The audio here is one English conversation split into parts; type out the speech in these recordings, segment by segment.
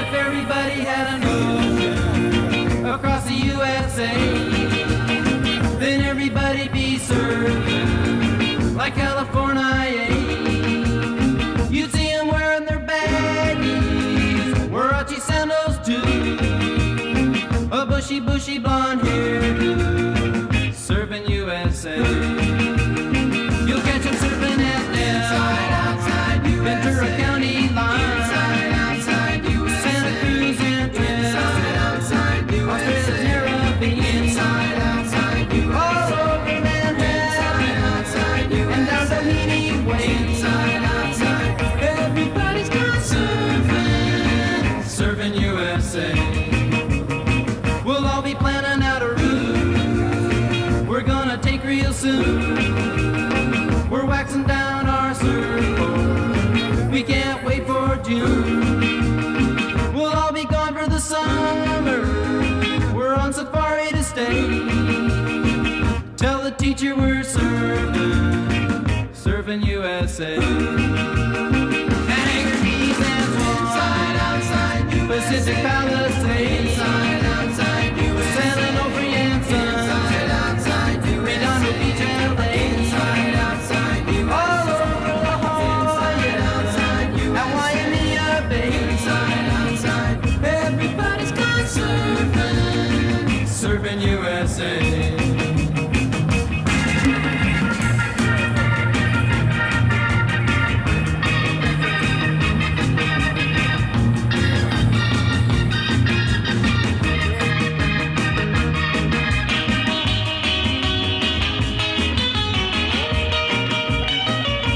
If everybody had an ocean across the USA, then everybody'd be served like California. You'd see them wearing their baggies, Warachi sandals too, a bushy blonde hairdo, serving USA. You'll catch them serving at Inside, outside, Ventura USA. County line, Inside, outside, USA. Santa Cruz and Inside, outside, USA. Caribbean, Inside, outside, all USA. over Manhattan, Outside, and down USA. Tahiti Way. Inside, outside, everybody's gone surfing. Serving USA. We'll all be planning out a route we're gonna take real soon. We're waxing down our surfboard, we can't wait for June. We'll all be gone for the summer, we're on safari to stay. Tell the teacher we're serving USA. Hangar Keys and Inside, outside, USA. Pacific Palisades, Inside, outside, USA. San Onofre and Sun, Inside, outside, Redondo USA. Beach, LA, Inside, outside, all USA. over La Inside, outside, Jolla, at USA. Waimea Bay. Inside, outside, everybody's gone surfing. Serving USA.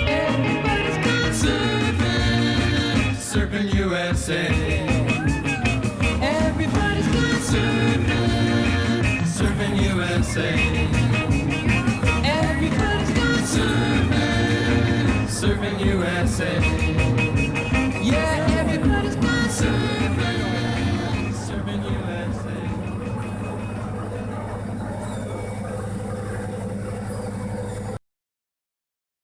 Everybody's gone surfing. Serving USA. Everybody's gone surfing. Serving USA. Everybody's gone surfing. Serving USA. Yeah, everybody's gone surfing.